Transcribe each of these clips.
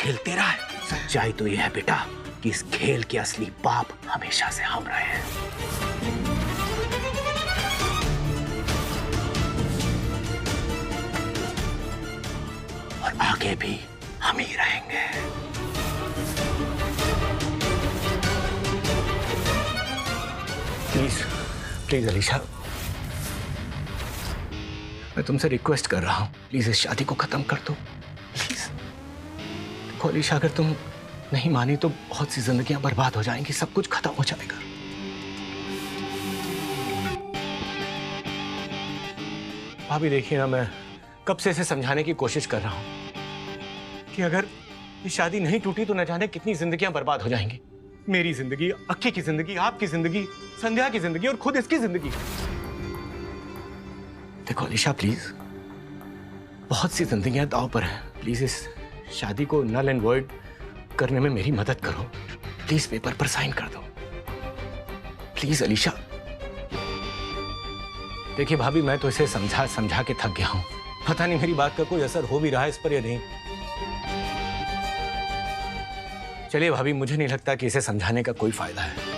खेल तेरा है। सच्चाई तो यह है बेटा कि इस खेल के असली बाप हमेशा से हम रहे हैं। और आगे भी हम ही रहेंगे। प्लीज प्लीज अलीशा, मैं तुमसे रिक्वेस्ट कर रहा हूं, प्लीज इस शादी को खत्म कर दो प्लीज। देखो अलीशा, अगर तुम नहीं मानी तो बहुत सी जिंदगियां बर्बाद हो जाएंगी, सब कुछ खत्म हो जाएगा। भाभी देखिए ना, मैं कब से इसे समझाने की कोशिश कर रहा हूं कि अगर ये शादी नहीं टूटी तो न जाने कितनी जिंदगियां बर्बाद हो जाएंगी। मेरी जिंदगी, अक्की की जिंदगी, आपकी जिंदगी, संध्या की जिंदगी और खुद इसकी जिंदगी। देखो अलीशा प्लीज, बहुत सी जिंदगियां दांव पर हैं। प्लीज इस शादी को नल एंड वॉइड करने में मेरी मदद करो। प्लीज पेपर पर साइन कर दो प्लीज अलीशा। देखिए भाभी, मैं तो इसे समझा समझा के थक गया हूं। पता नहीं मेरी बात का कोई असर हो भी रहा है इस पर या नहीं। चलिए भाभी, मुझे नहीं लगता कि इसे समझाने का कोई फायदा है।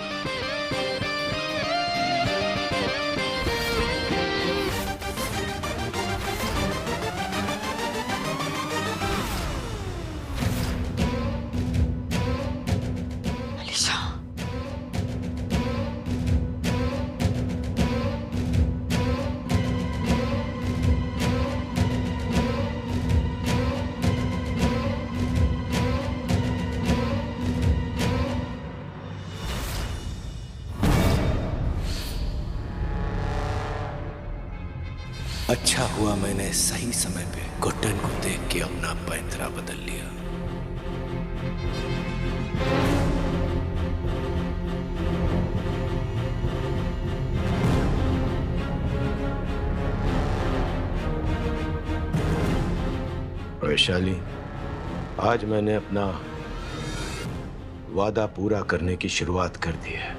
अच्छा हुआ मैंने सही समय पे घुटन को देख के अपना पैंतरा बदल लिया। वैशाली, आज मैंने अपना वादा पूरा करने की शुरुआत कर दी है।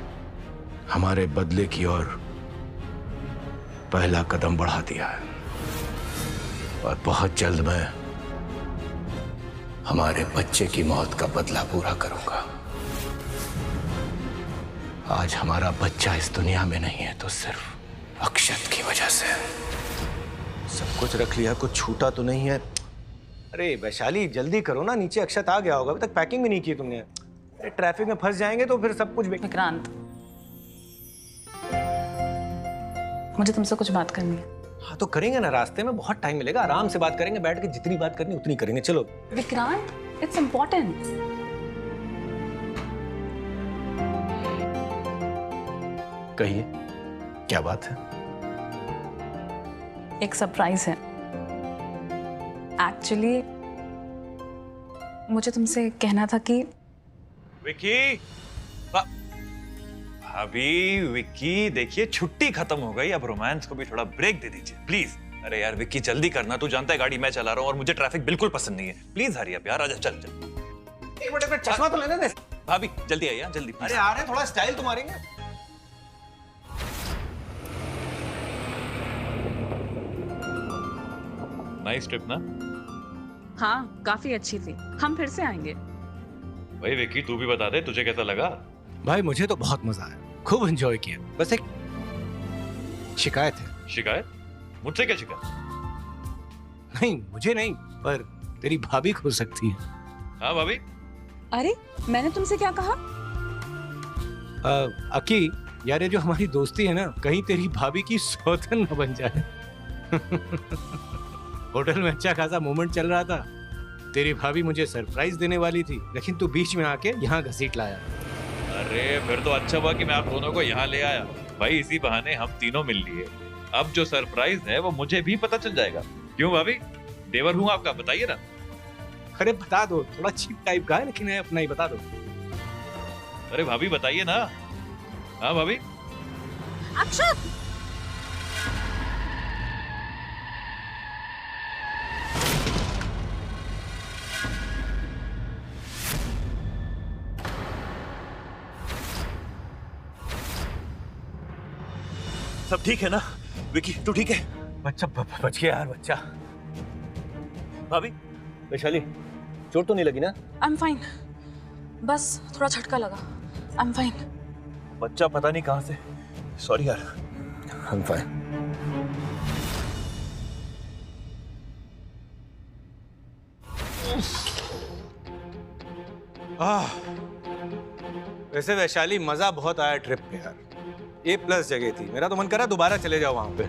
हमारे बदले की ओर पहला कदम बढ़ा दिया है और बहुत जल्द मैं हमारे बच्चे की मौत का बदला पूरा करूंगा। आज हमारा बच्चा इस दुनिया में नहीं है तो सिर्फ अक्षत की वजह से। सब कुछ रख लिया, कुछ छूटा तो नहीं है? अरे वैशाली जल्दी करो ना, नीचे अक्षत आ गया होगा, अभी तक पैकिंग भी नहीं की तुमने। अरे ट्रैफिक में फंस जाएंगे तो फिर सब कुछ। विक्रांत, मुझे तुमसे कुछ बात करनी है। हाँ तो करेंगे ना, रास्ते में बहुत टाइम मिलेगा, आराम से बात करेंगे, बैठ के जितनी बात करनी उतनी करेंगे। चलो विक्रांत, इट्स इम्पोर्टेंट। कहिए, क्या बात है? एक सरप्राइज है। एक्चुअली मुझे तुमसे कहना था कि विकी, अभी विक्की देखिए छुट्टी खत्म हो गई, अब रोमांस को भी थोड़ा ब्रेक दे दीजिए प्लीज। अरे यार विक्की जल्दी करना, तू जानता है गाड़ी मैं चला रहा हूँ और मुझे ट्रैफिक बिल्कुल पसंद नहीं है। प्लीज हरी अप यार, आजा चल चल। एक मिनट, चश्मा तो लेने दे। भाभी जल्दी आइए जल्दी। अरे आ रहे, थोड़ा स्टाइल तो मारेंगे। नाइस ट्रिप ना? हाँ, काफी अच्छी थी। हम फिर से आएंगे। भाई विक्की तू भी बता दे तुझे कैसा लगा? भाई मुझे तो बहुत मजा आया, खूब एंजॉय किया। बस एक शिकायत है। शिकायत? मुझसे क्या शिकायत? नहीं मुझे नहीं, पर तेरी भाभी को हो सकती है। हाँ भाभी। अरे मैंने तुमसे क्या कहा? अकी यार, ये जो हमारी दोस्ती है ना, कहीं तेरी भाभी की सौतन न बन जाए। होटल में अच्छा खासा मोमेंट चल रहा था, तेरी भाभी मुझे सरप्राइज देने वाली थी, लेकिन तू बीच में आके यहाँ घसीट लाया। अरे फिर तो अच्छा हुआ कि मैं आप दोनों को यहाँ ले आया। भाई इसी बहाने हम तीनों मिल लिए। अब जो सरप्राइज है वो मुझे भी पता चल जाएगा। क्यों भाभी, देवर हूँ आपका, बताइए ना। अरे बता दो, थोड़ा चीप टाइप का है लेकिन है अपना ही, बता दो। अरे भाभी बताइए ना। हाँ भाभी। अक्षत, सब ठीक है ना? विकी तू ठीक है? बच्चा बच गया यार, बच्चा। भाभी। वैशाली चोट तो नहीं लगी ना? आई एम फाइन, बस थोड़ा झटका लगा। I am fine. बच्चा पता नहीं कहां से। सॉरी यार। I'm fine. वैसे वैशाली मजा बहुत आया ट्रिप पे यार। A+ जगह थी, मेरा तो मन करा दोबारा चले जाओ वहां पे।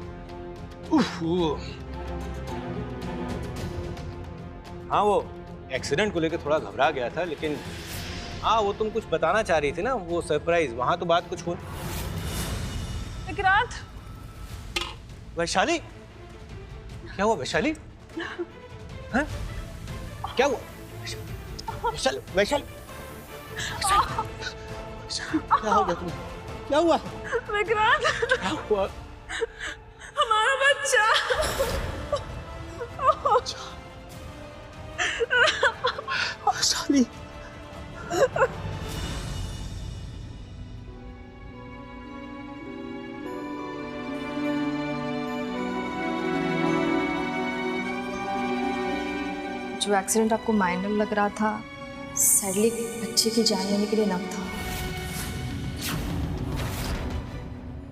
हाँ वो एक्सीडेंट को लेकर थोड़ा घबरा गया था, लेकिन हाँ वो तुम कुछ बताना चाह रही थी ना, वो सरप्राइज, वहां तो बात कुछ हुई। विक्रांत, वैशाली क्या हुआ? वैशाली हाँ? क्या हुआ? वैशाली वैशाली क्या हो गया तुम्हें? क्या हुआ? विक्रांत, क्या हुआ? हमारा बच्चा। वैशाली जो एक्सीडेंट आपको माइनर लग रहा था, सैडली बच्चे की जान लेने के लिए नम था।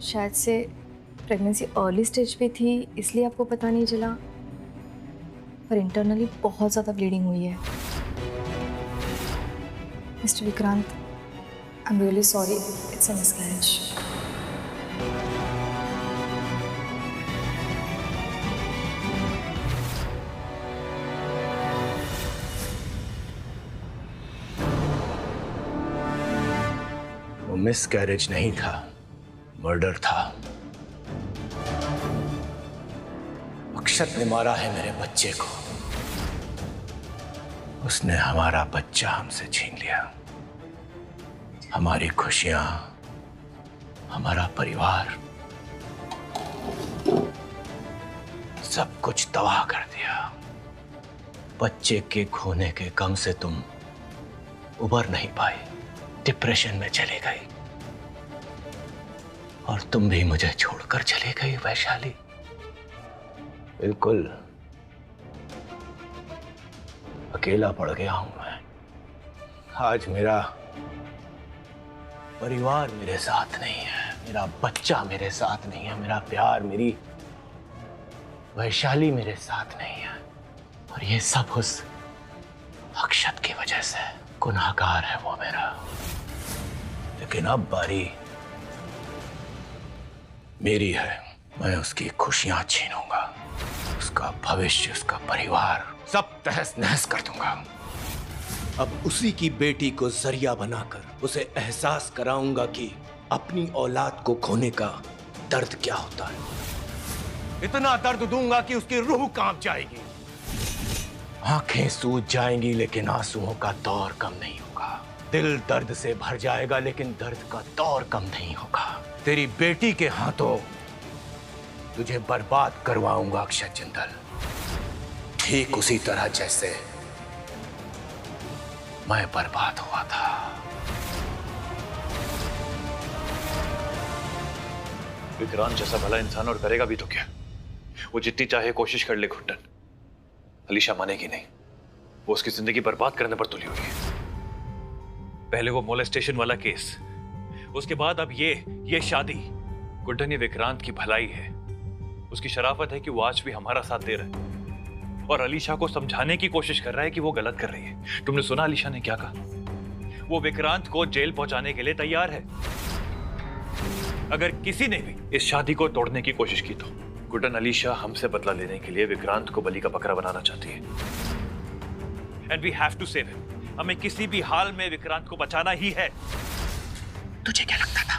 शायद से प्रेगनेंसी अर्ली स्टेज पे थी, इसलिए आपको पता नहीं चला, पर इंटरनली बहुत ज़्यादा ब्लीडिंग हुई है। Mister Vikrant, I am really sorry, it's a miscarriage. वो मिसकैरेज नहीं था, मर्डर था। अक्षत ने मारा है मेरे बच्चे को। उसने हमारा बच्चा हमसे छीन लिया। हमारी खुशियां, हमारा परिवार, सब कुछ तबाह कर दिया। बच्चे के खोने के गम से तुम उबर नहीं पाई, डिप्रेशन में चली गई, और तुम भी मुझे छोड़कर चली गई वैशाली। बिल्कुल अकेला पड़ गया हूं मैं। आज मेरा परिवार मेरे साथ नहीं है, मेरा बच्चा मेरे साथ नहीं है, मेरा प्यार, मेरी वैशाली मेरे साथ नहीं है, और ये सब उस अक्षत की वजह से। गुनहगार है वो मेरा, लेकिन अब बारी मेरी है। मैं उसकी खुशियां छीनूंगा, उसका भविष्य, उसका परिवार सब तहस नहस कर दूंगा। अब उसी की बेटी को जरिया बनाकर उसे एहसास कराऊंगा कि अपनी औलाद को खोने का दर्द क्या होता है। इतना दर्द दूंगा कि उसकी रूह कांप जाएगी। आंखें सूज जाएंगी, लेकिन आंसुओं का दौर कम नहीं होगा। दिल दर्द से भर जाएगा, लेकिन दर्द का दौर कम नहीं होगा। तेरी बेटी के हाथों तुझे बर्बाद करवाऊंगा अक्षत जिंदल, ठीक उसी तरह जैसे मैं बर्बाद हुआ था। विक्रांत जैसा भला इंसान और करेगा भी तो क्या? वो जितनी चाहे कोशिश कर ले घुटन, अलीशा मानेगी नहीं। वो उसकी जिंदगी बर्बाद करने पर तुली हुई है। पहले वो मोलेस्टेशन वाला केस, उसके बाद अब ये शादी। गुड्डन, ये विक्रांत की भलाई है, उसकी शराफत है कि वो आज भी हमारा साथ दे रहा है और अलीशा को समझाने की कोशिश कर रहा है कि वो गलत कर रही है। तुमने सुना अलीशा ने क्या कहा? वो विक्रांत को जेल पहुंचाने के लिए तैयार है। अगर किसी ने भी इस शादी को तोड़ने की कोशिश की तो गुड्डन, अलीशा हमसे बदला लेने के लिए विक्रांत को बलि का बकरा बनाना चाहती है। And we have to save him. हमें किसी भी हाल में विक्रांत को बचाना ही है। तुझे क्या लगता था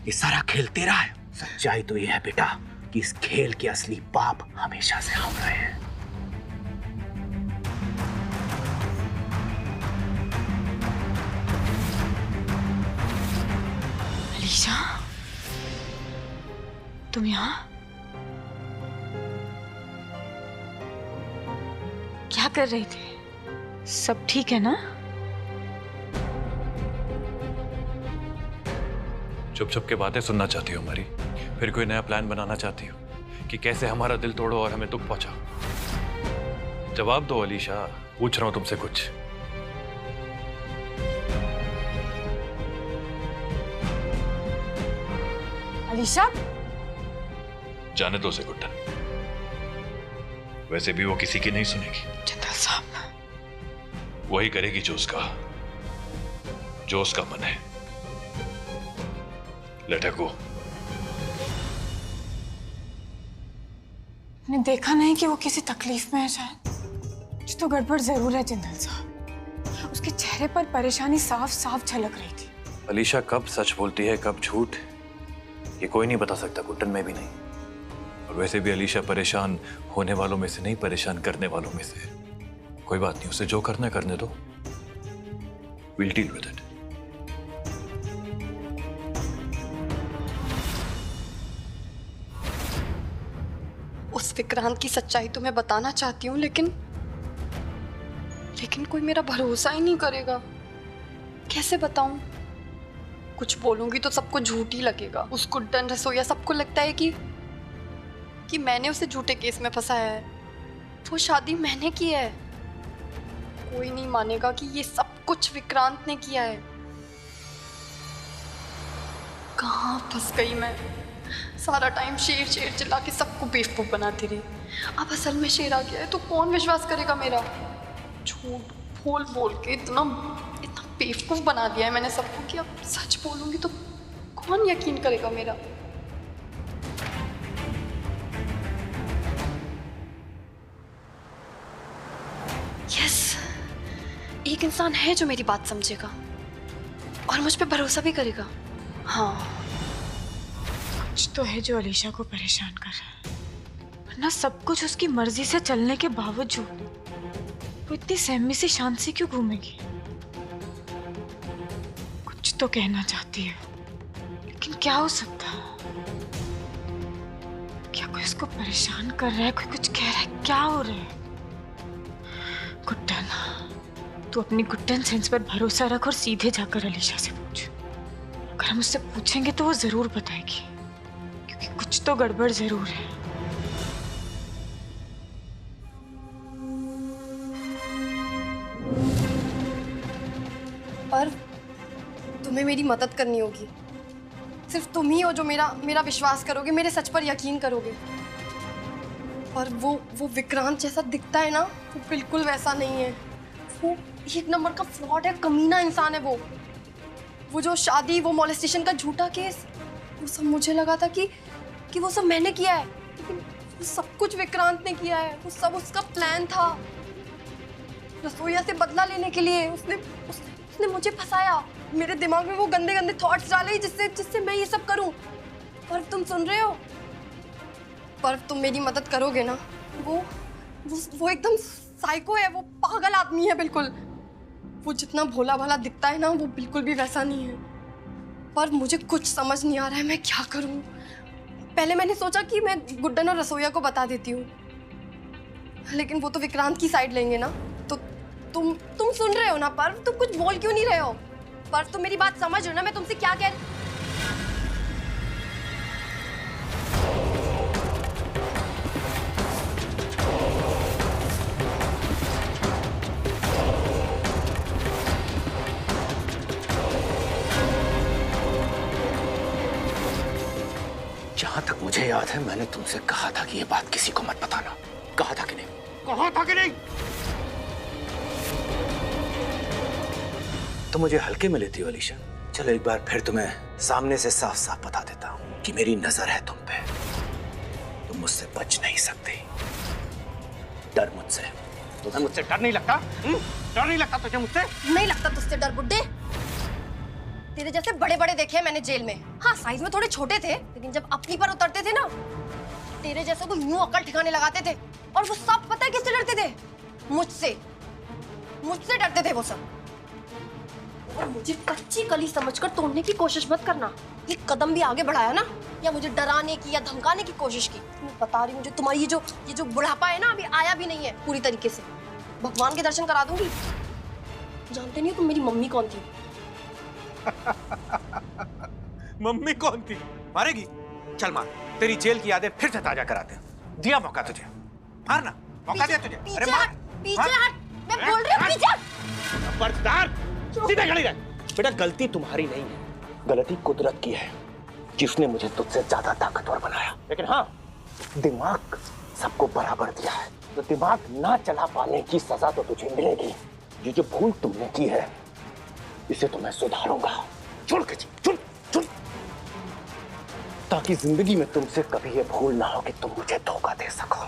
ये सारा खेल तेरा है? सच्चाई तो ये है बेटा कि इस खेल के असली पाप हमेशा से हम रहे हैं। अलीशा, तुम यहाँ क्या कर रही थी? सब ठीक है ना? चुप चुप के बातें सुनना चाहती हो हमारी, फिर कोई नया प्लान बनाना चाहती हो कि कैसे हमारा दिल तोड़ो और हमें दुख पहुंचाओ? जवाब दो अलीशा, पूछ रहा हूं तुमसे कुछ। अलीशा, जाने दो उसे गुड्डन, वैसे भी वो किसी की नहीं सुनेगी। जिंदल साहब, वही करेगी जो उसका मन है। लेट हर गो। ने देखा नहीं कि वो किसी तकलीफ में है? शायद कुछ तो गड़बड़ जरूर है जिंदल साहब। उसके चेहरे पर परेशानी साफ साफ झलक रही थी। अलीशा कब सच बोलती है कब झूठ, ये कोई नहीं बता सकता, गुड्डन में भी नहीं। और वैसे भी अलीशा परेशान होने वालों में से नहीं, परेशान करने वालों में से। कोई बात नहीं, उसे जो करना है करने दो। We'll deal with it. उस विक्रांत की सच्चाई तो मैं बताना चाहती हूँ, लेकिन कोई मेरा भरोसा ही नहीं करेगा। कैसे बताऊं? कुछ बोलूंगी तो सबको झूठ ही लगेगा। उस गुड्डन रसोइया सबको लगता है कि मैंने उसे झूठे केस में फंसाया है। वो शादी मैंने की है। कोई नहीं मानेगा कि ये सब कुछ विक्रांत ने किया है। कहाँ फंस गई मैं? सारा टाइम शेर शेर चिल्ला के सबको बेवकूफ बनाती रही। अब असल में शेर आ गया है तो कौन विश्वास करेगा मेरा? झूठ बोल बोल के इतना बेवकूफ बना दिया है मैंने सबको कि अब सच बोलूंगी तो कौन यकीन करेगा मेरा? यस, एक इंसान है जो मेरी बात समझेगा और मुझ पे भरोसा भी करेगा। हाँ, कुछ तो है जो अलीशा को परेशान कर रहा है, वरना सब कुछ उसकी मर्जी से चलने के बावजूद वो इतनी सहमी से शांत से क्यों घूमेगी? कुछ तो कहना चाहती है, लेकिन क्या हो सकता है? क्या कोई उसको परेशान कर रहा है, कोई कुछ कह रहा है, क्या हो रहा है? गुड्डन, तू अपनी गुड्डन सेंस पर भरोसा रख और सीधे जाकर अलीशा से पूछ। अगर हम उससे पूछेंगे तो वो जरूर बताएगी, क्योंकि कुछ तो गड़बड़ जरूर है। पर तुम्हें मेरी मदद करनी होगी। सिर्फ तुम ही हो जो मेरा विश्वास करोगे, मेरे सच पर यकीन करोगे। और वो विक्रांत जैसा दिखता है ना, वो बिल्कुल वैसा नहीं है। वो एक नंबर का फ्रॉड है, कमीना इंसान है वो जो शादी, वो मॉलेस्टेशन का झूठा केस, वो सब मुझे लगा था कि वो सब मैंने किया है, लेकिन वो सब कुछ विक्रांत ने किया है। वो सब उसका प्लान था। रसोइया से बदला लेने के लिए उसने मुझे फंसाया। मेरे दिमाग में वो गंदे गंदे थॉट्स डाले जिससे मैं ये सब करूं। पर तुम सुन रहे हो? पर तुम मेरी मदद करोगे ना? वो एकदम साइको है, वो पागल आदमी है बिल्कुल। वो जितना भोला भाला दिखता है ना, वो बिल्कुल भी वैसा नहीं है। पर मुझे कुछ समझ नहीं आ रहा है, मैं क्या करूं? पहले मैंने सोचा कि मैं गुड्डन और रसोइया को बता देती हूँ, लेकिन वो तो विक्रांत की साइड लेंगे ना। तो तुम सुन रहे हो ना? पर तुम कुछ बोल क्यों नहीं रहे हो? पर तुम मेरी बात समझ रहे हो ना मैं तुमसे क्या कह रही? जहां तक मुझे याद है, मैंने तुमसे कहा था कि ये बात किसी को मत बताना। कहा था कि नहीं? कहा था कि नहीं? तो मुझे हल्के में लेती हो अलीशा? चलो एक बार फिर तुम्हें सामने से साफ साफ बता देता हूं कि मेरी नजर है तुम पे। तुम मुझसे बच नहीं सकती। डर मुझसे। तुम्हें मुझसे डर नहीं लगता? डर नहीं लगता तुझे मुझसे? नहीं लगता तुझसे डर बुड्ढे। तेरे जैसे बड़े बड़े देखे हैं मैंने जेल में। हाँ, साइज में थोड़े छोटे थे, लेकिन जब अपनी पर उतरते थे ना, तेरे जैसे को यूं अकल ठिकाने लगाते थे। और वो सब पता है किससे डरते थे? मुझसे डरते थे वो सब। और मुझे कच्ची कली समझकर तोड़ने की कोशिश मत करना। एक कदम भी आगे बढ़ाया ना, या मुझे डराने की या धमकाने की कोशिश की, मैं बता रही हूँ मुझे तुम्हारी ये जो बुढ़ापा है ना, अभी आया भी नहीं है पूरी तरीके से। भगवान के दर्शन करा दूंगी। जानते नहीं हो तुम मेरी मम्मी कौन थी? मम्मी कौन थी? मारेगी? चल मार, तेरी जेल की यादें फिर से ताजा कराते हैं। दिया मौका तुझे, मारना। मौका दिया तुझे। पीछे हट, पीछे हट, मैं बोल रही हूँ पीछे। खबरदार, सीधे खड़ी रह। बेटा गलती तुम्हारी नहीं है, गलती कुदरत की है जिसने मुझे तुझसे ज्यादा ताकतवर बनाया। लेकिन हाँ, दिमाग सबको बराबर दिया है, तो दिमाग ना चला पाने की सजा तो तुझे मिलेगी। ये जो भूल तुमने की है इसे तो मैं सुधारूंगा। छोड़ के छोड़ छोड़, ताकि जिंदगी में तुमसे कभी ये भूल ना हो कि तुम मुझे धोखा दे सको।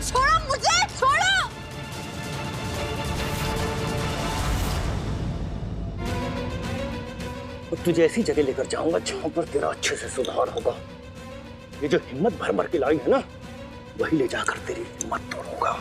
छोड़ो मुझे, छोड़ो। तुझे ऐसी जगह लेकर जाऊंगा जहां पर तेरा अच्छे से सुधार होगा। ये जो हिम्मत भर भर के लाई है ना, वही ले जाकर तेरी हिम्मत तोड़ूंगा।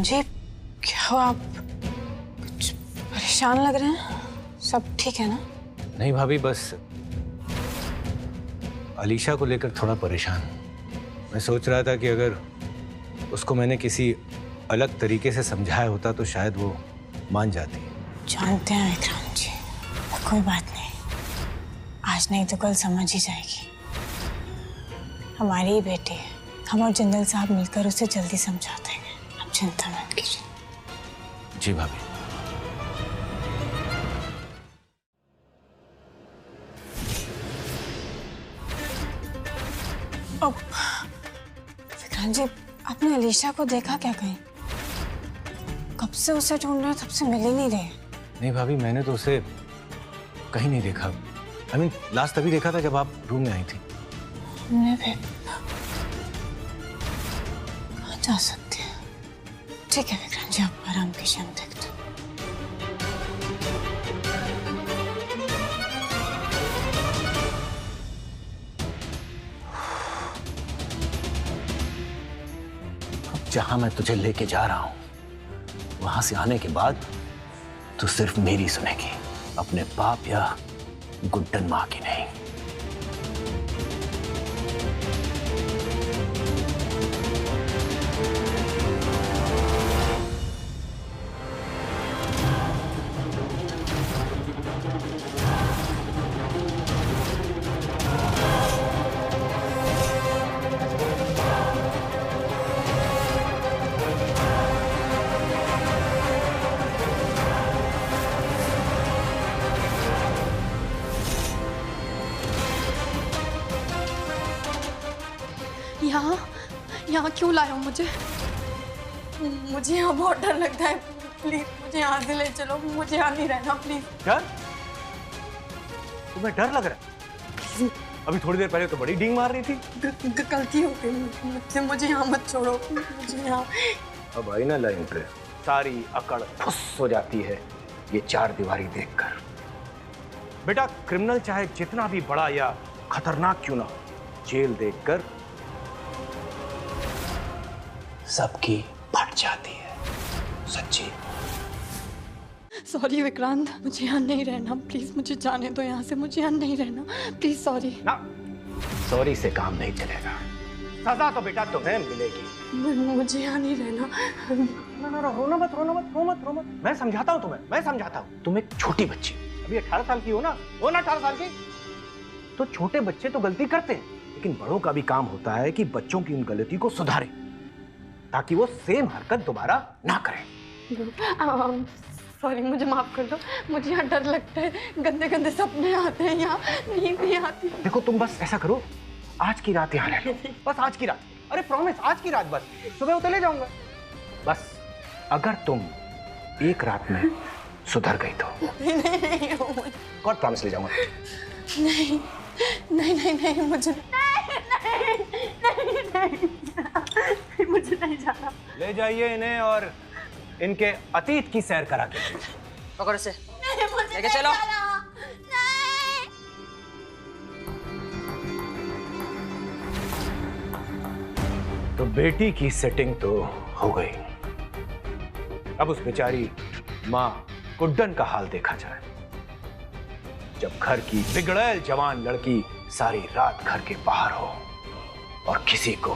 जी क्या हो आप? कुछ परेशान लग रहे हैं। सब ठीक है ना? नहीं भाभी, बस अलीशा को लेकर थोड़ा परेशान। मैं सोच रहा था कि अगर उसको मैंने किसी अलग तरीके से समझाया होता तो शायद वो मान जाती। जानते हैं विक्रांत जी, कोई बात नहीं, आज नहीं तो कल समझ ही जाएगी। हमारी ही बेटी है, हम और जिंदल साहब मिलकर उसे जल्दी समझा देंगे, आप चिंता मत कीजिए। जी भाभी। विक्रांत जी, आपने अलीशा को देखा क्या कहीं? कब से उसे ढूंढ रहे, तब से मिल ही नहीं रहे। नहीं भाभी, मैंने तो उसे कहीं नहीं देखा। I mean, लास्ट तभी देखा था जब आप रूम में आई थी। मैं भी कहाँ जा सकती है? ठीक है विक्रांत जी, आप आराम कीजिए, हम देखते हैं। अब जहां मैं तुझे लेके जा रहा हूं, वहां से आने के बाद तू सिर्फ मेरी सुनेगी, अपने बाप या गुड्डन माँ की नहीं। यहाँ क्यों लाए हो मुझे? मुझे यहाँ बहुत डर लगता है, प्लीज मुझे यहाँ से ले चलो, मुझे यहाँ नहीं रहना प्लीज। डर? तुम्हें डर लग रहा है? अभी थोड़ी देर पहले तो बड़ी डींग मार रही थी। गलती हो गई मुझसे, मुझे यहाँ मत छोड़ो, मुझे यहाँ। अब आई ना लाइन पे, सारी अकड़ फुस हो जाती है ये चार दीवारी देखकर। बेटा, क्रिमिनल चाहे जितना भी बड़ा या खतरनाक क्यों ना हो, जेल देखकर सबकी फट जाती है। सच्ची। सॉरी विक्रांत, मुझे यहाँ नहीं रहना प्लीज, मुझे जाने दो यहाँ से, मुझे यहाँ नहीं रहना प्लीज। सॉरी ना, सॉरी से काम नहीं चलेगा, सजा तो बेटा तुम्हें मिलेगी। मुझे यहाँ नहीं रहना। ना, रोना मत, रोना मत, रो मत, रो मत। मैं समझाता हूँ तुम्हें, मैं समझाता हूँ। तुम एक छोटी बच्ची, अभी 18 साल की हो ना, 18 साल की। तो छोटे बच्चे तो गलती करते हैं, लेकिन बड़ों का भी काम होता है कि बच्चों की उन गलती को सुधारें, ताकि वो सेम हरकत दोबारा ना करें। सॉरी, मुझे माफ कर दो, मुझे यहाँ डर लगता है, गंदे गंदे सपने आते हैं, यहाँ नींद नहीं आती। देखो, तुम बस ऐसा करो, आज की रात यहाँ रह लो, बस आज की रात। अरे प्रॉमिस, आज की रात बस, सुबह उतर ले जाऊंगा। बस अगर तुम एक रात में सुधर गई तो नहीं गॉड प्रॉमिस ले जाऊंगा। नहीं नहीं नहीं नहीं मुझे नहीं मुझे नहीं जाना। ले जाइए इन्हें और इनके अतीत की सैर करा के। पकड़ो से, लेके चलो। तो बेटी की सेटिंग तो हो गई, अब उस बेचारी माँ गुड्डन का हाल देखा जाए। जब घर की बिगड़ैल जवान लड़की सारी रात घर के बाहर हो और किसी को